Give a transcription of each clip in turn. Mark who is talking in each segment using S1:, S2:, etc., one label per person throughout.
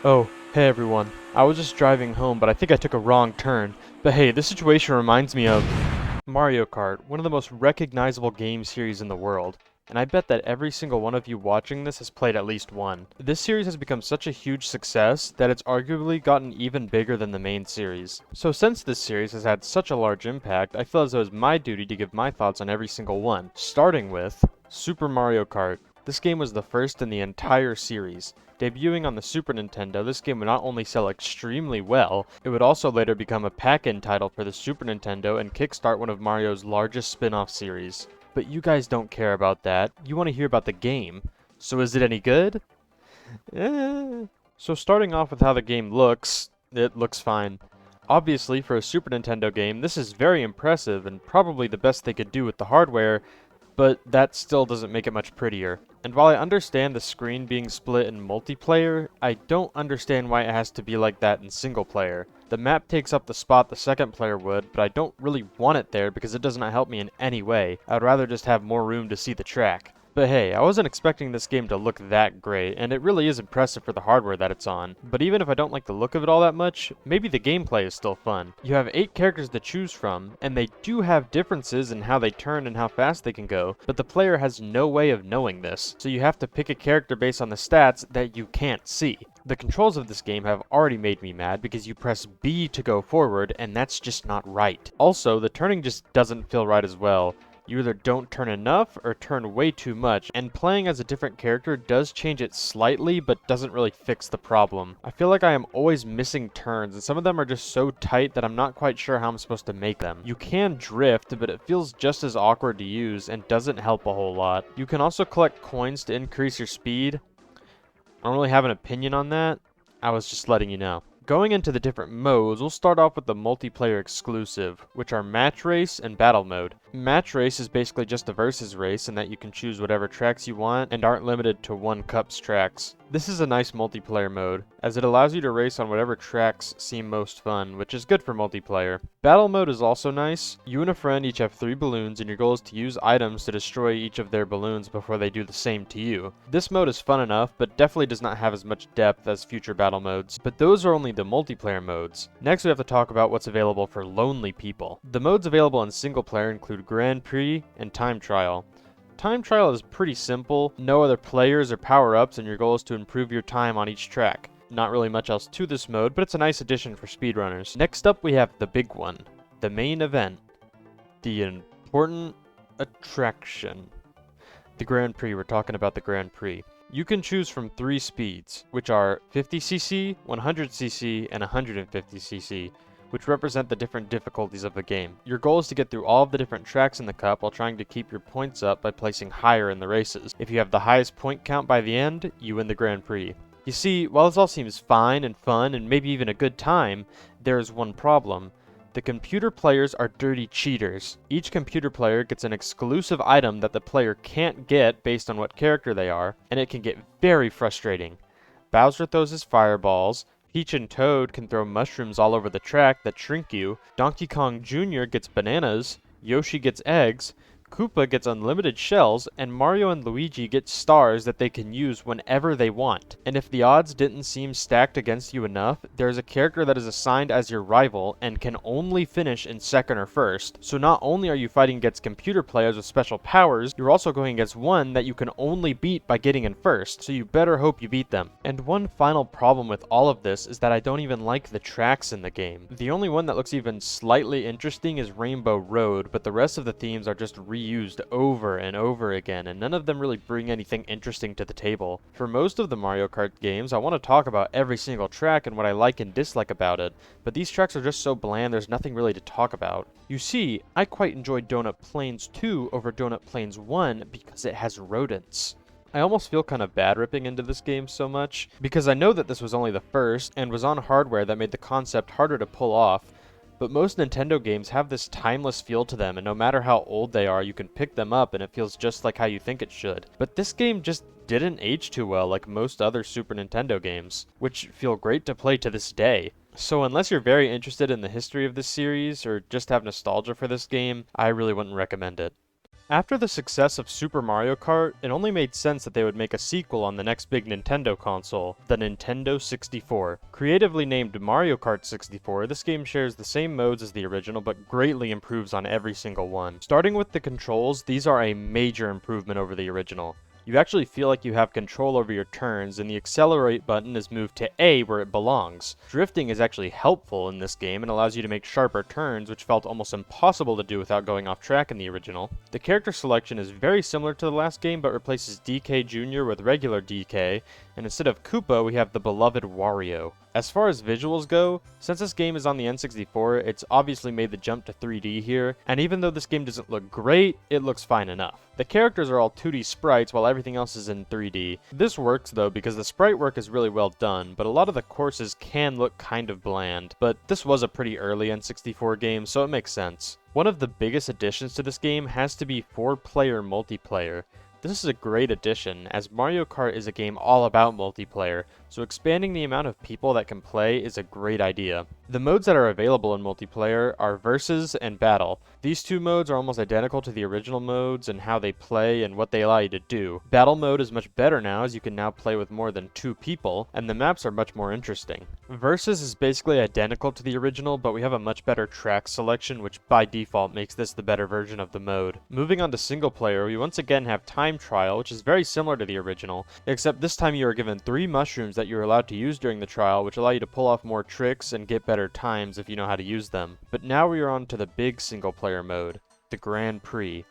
S1: Oh, hey everyone. I was just driving home, but I think I took a wrong turn. But hey, this situation reminds me of Mario Kart, one of the most recognizable game series in the world. And I bet that every single one of you watching this has played at least one. This series has become such a huge success that it's arguably gotten even bigger than the main series. So since this series has had such a large impact, I feel as though it's my duty to give my thoughts on every single one, starting with Super Mario Kart. This game was the first in the entire series. Debuting on the Super Nintendo, this game would not only sell extremely well, it would also later become a pack-in title for the Super Nintendo and kickstart one of Mario's largest spin-off series. But you guys don't care about that. You want to hear about the game. So is it any good? So starting off with how the game looks, it looks fine. Obviously, for a Super Nintendo game, this is very impressive and probably the best they could do with the hardware, but that still doesn't make it much prettier. And while I understand the screen being split in multiplayer, I don't understand why it has to be like that in single player. The map takes up the spot the second player would, but I don't really want it there because it does not help me in any way. I'd rather just have more room to see the track. But hey, I wasn't expecting this game to look that great, and it really is impressive for the hardware that it's on. But even if I don't like the look of it all that much, maybe the gameplay is still fun. You have 8 characters to choose from, and they do have differences in how they turn and how fast they can go, but the player has no way of knowing this, so you have to pick a character based on the stats that you can't see. The controls of this game have already made me mad because you press B to go forward, and that's just not right. Also, the turning just doesn't feel right as well. You either don't turn enough or turn way too much, and playing as a different character does change it slightly, but doesn't really fix the problem. I feel like I am always missing turns, and some of them are just so tight that I'm not quite sure how I'm supposed to make them. You can drift, but it feels just as awkward to use and doesn't help a whole lot. You can also collect coins to increase your speed. I don't really have an opinion on that. I was just letting you know. Going into the different modes, we'll start off with the multiplayer exclusive, which are Match Race and Battle Mode. Match Race is basically just a versus race in that you can choose whatever tracks you want and aren't limited to one cup's tracks. This is a nice multiplayer mode, as it allows you to race on whatever tracks seem most fun, which is good for multiplayer. Battle Mode is also nice. You and a friend each have 3 balloons, and your goal is to use items to destroy each of their balloons before they do the same to you. This mode is fun enough, but definitely does not have as much depth as future battle modes. But those are only the multiplayer modes. Next we have to talk about what's available for lonely people. The modes available in single player include Grand Prix and Time Trial. Time Trial is pretty simple, no other players or power-ups, and your goal is to improve your time on each track. Not really much else to this mode, but it's a nice addition for speedrunners. Next up we have the big one, the main event, the important attraction. The Grand Prix, we're talking about the Grand Prix. You can choose from 3 speeds, which are 50cc, 100cc, and 150cc, which represent the different difficulties of the game. Your goal is to get through all of the different tracks in the cup while trying to keep your points up by placing higher in the races. If you have the highest point count by the end, you win the Grand Prix. You see, while this all seems fine and fun and maybe even a good time, there is one problem. The computer players are dirty cheaters. Each computer player gets an exclusive item that the player can't get based on what character they are, and it can get very frustrating. Bowser throws his fireballs, Peach and Toad can throw mushrooms all over the track that shrink you, Donkey Kong Jr. gets bananas, Yoshi gets eggs, Koopa gets unlimited shells, and Mario and Luigi get stars that they can use whenever they want. And if the odds didn't seem stacked against you enough, there's a character that is assigned as your rival and can only finish in second or first. So not only are you fighting against computer players with special powers, you're also going against one that you can only beat by getting in first, so you better hope you beat them. And one final problem with all of this is that I don't even like the tracks in the game. The only one that looks even slightly interesting is Rainbow Road, but the rest of the themes are just reused over and over again, and none of them really bring anything interesting to the table. For most of the Mario Kart games, I want to talk about every single track and what I like and dislike about it, but these tracks are just so bland there's nothing really to talk about. You see, I quite enjoyed Donut Plains 2 over Donut Plains 1 because it has rodents. I almost feel kind of bad ripping into this game so much, because I know that this was only the first, and was on hardware that made the concept harder to pull off, but most Nintendo games have this timeless feel to them, and no matter how old they are, you can pick them up and it feels just like how you think it should. But this game just didn't age too well like most other Super Nintendo games, which feel great to play to this day. So unless you're very interested in the history of this series, or just have nostalgia for this game, I really wouldn't recommend it. After the success of Super Mario Kart, it only made sense that they would make a sequel on the next big Nintendo console, the Nintendo 64. Creatively named Mario Kart 64, this game shares the same modes as the original but greatly improves on every single one. Starting with the controls, these are a major improvement over the original. You actually feel like you have control over your turns, and the accelerate button is moved to A where it belongs. Drifting is actually helpful in this game and allows you to make sharper turns, which felt almost impossible to do without going off track in the original. The character selection is very similar to the last game, but replaces DK Jr. with regular DK, and instead of Koopa, we have the beloved Wario. As far as visuals go, since this game is on the N64, it's obviously made the jump to 3D here, and even though this game doesn't look great, it looks fine enough. The characters are all 2D sprites while everything else is in 3D. This works though because the sprite work is really well done, but a lot of the courses can look kind of bland, but this was a pretty early N64 game, so it makes sense. One of the biggest additions to this game has to be 4-player multiplayer. This is a great addition, as Mario Kart is a game all about multiplayer, so expanding the amount of people that can play is a great idea. The modes that are available in multiplayer are Versus and Battle. These two modes are almost identical to the original modes in how they play and what they allow you to do. Battle mode is much better now, as you can now play with more than 2 people, and the maps are much more interesting. Versus is basically identical to the original, but we have a much better track selection, which by default makes this the better version of the mode. Moving on to single player, we once again have Time Trial, which is very similar to the original, except this time you are given 3 mushrooms that you're allowed to use during the trial, which allow you to pull off more tricks and get better times if you know how to use them. But now we are on to the big single player mode, the Grand Prix.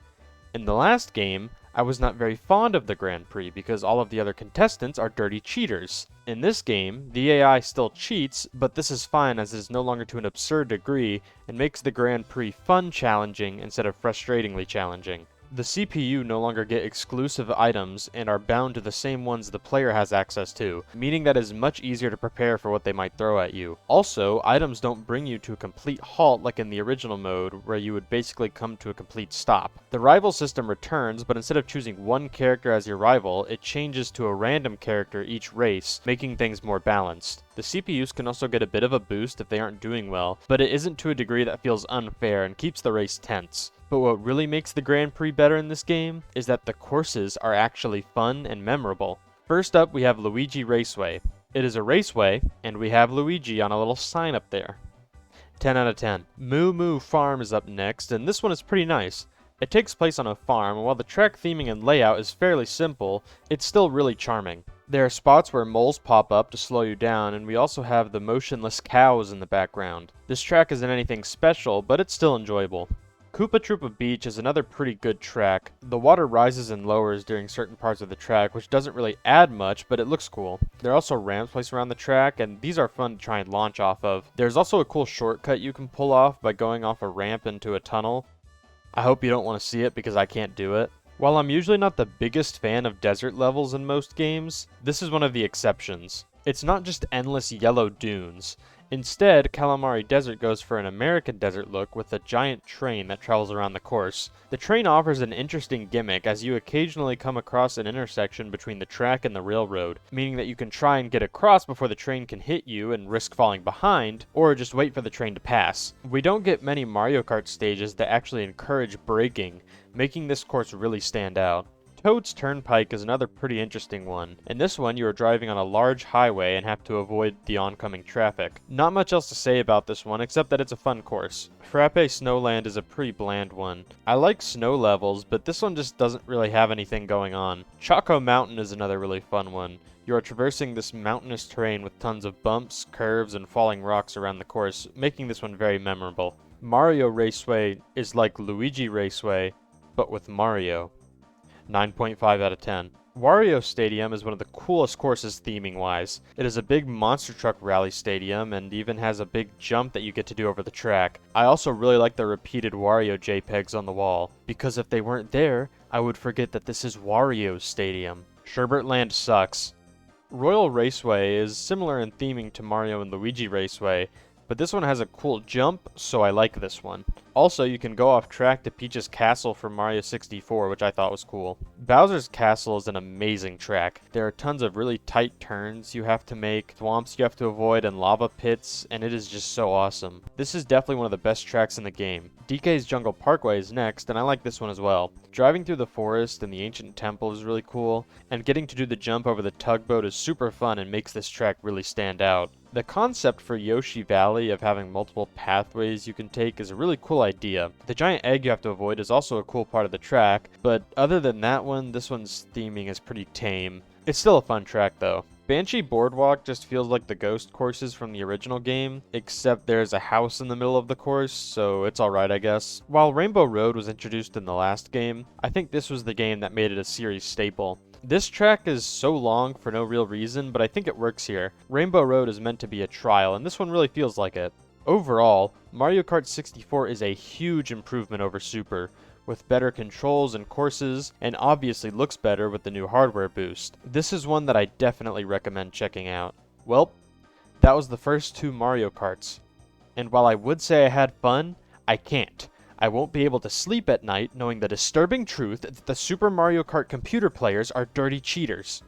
S1: In the last game, I was not very fond of the Grand Prix because all of the other contestants are dirty cheaters. In this game, the AI still cheats, but this is fine as it is no longer to an absurd degree and makes the Grand Prix fun challenging instead of frustratingly challenging. The CPU no longer get exclusive items and are bound to the same ones the player has access to, meaning that it is much easier to prepare for what they might throw at you. Also, items don't bring you to a complete halt like in the original mode, where you would basically come to a complete stop. The rival system returns, but instead of choosing one character as your rival, it changes to a random character each race, making things more balanced. The CPUs can also get a bit of a boost if they aren't doing well, but it isn't to a degree that feels unfair and keeps the race tense. But what really makes the Grand Prix better in this game is that the courses are actually fun and memorable. First up, we have Luigi Raceway. It is a raceway, and we have Luigi on a little sign up there. 10 out of 10. Moo Moo Farm is up next, and this one is pretty nice. It takes place on a farm, and while the track theming and layout is fairly simple, it's still really charming. There are spots where moles pop up to slow you down, and we also have the motionless cows in the background. This track isn't anything special, but it's still enjoyable. Koopa Troopa Beach is another pretty good track. The water rises and lowers during certain parts of the track, which doesn't really add much, but it looks cool. There are also ramps placed around the track, and these are fun to try and launch off of. There's also a cool shortcut you can pull off by going off a ramp into a tunnel. I hope you don't want to see it because I can't do it. While I'm usually not the biggest fan of desert levels in most games, this is one of the exceptions. It's not just endless yellow dunes. Instead, Calamari Desert goes for an American desert look with a giant train that travels around the course. The train offers an interesting gimmick as you occasionally come across an intersection between the track and the railroad, meaning that you can try and get across before the train can hit you and risk falling behind, or just wait for the train to pass. We don't get many Mario Kart stages that actually encourage braking, making this course really stand out. Toad's Turnpike is another pretty interesting one. In this one, you are driving on a large highway and have to avoid the oncoming traffic. Not much else to say about this one, except that it's a fun course. Frappe Snowland is a pretty bland one. I like snow levels, but this one just doesn't really have anything going on. Choco Mountain is another really fun one. You are traversing this mountainous terrain with tons of bumps, curves, and falling rocks around the course, making this one very memorable. Mario Raceway is like Luigi Raceway, but with Mario. 9.5 out of 10. Wario Stadium is one of the coolest courses theming-wise. It is a big monster truck rally stadium and even has a big jump that you get to do over the track. I also really like the repeated Wario JPEGs on the wall, because if they weren't there, I would forget that this is Wario's stadium. Sherbert sucks. Royal Raceway is similar in theming to Mario and Luigi Raceway, but this one has a cool jump, so I like this one. Also, you can go off track to Peach's Castle from Mario 64, which I thought was cool. Bowser's Castle is an amazing track. There are tons of really tight turns you have to make, swamps you have to avoid, and lava pits, and it is just so awesome. This is definitely one of the best tracks in the game. DK's Jungle Parkway is next, and I like this one as well. Driving through the forest and the ancient temple is really cool, and getting to do the jump over the tugboat is super fun and makes this track really stand out. The concept for Yoshi Valley of having multiple pathways you can take is a really cool idea. The giant egg you have to avoid is also a cool part of the track, but other than that one, this one's theming is pretty tame. It's still a fun track though. Banshee Boardwalk just feels like the ghost courses from the original game, except there's a house in the middle of the course, so it's alright I guess. While Rainbow Road was introduced in the last game, I think this was the game that made it a series staple. This track is so long for no real reason, but I think it works here. Rainbow Road is meant to be a trial, and this one really feels like it. Overall, Mario Kart 64 is a huge improvement over Super, with better controls and courses, and obviously looks better with the new hardware boost. This is one that I definitely recommend checking out. Well, that was the first 2 Mario Karts. And while I would say I had fun, I can't. I won't be able to sleep at night knowing the disturbing truth that the Super Mario Kart computer players are dirty cheaters.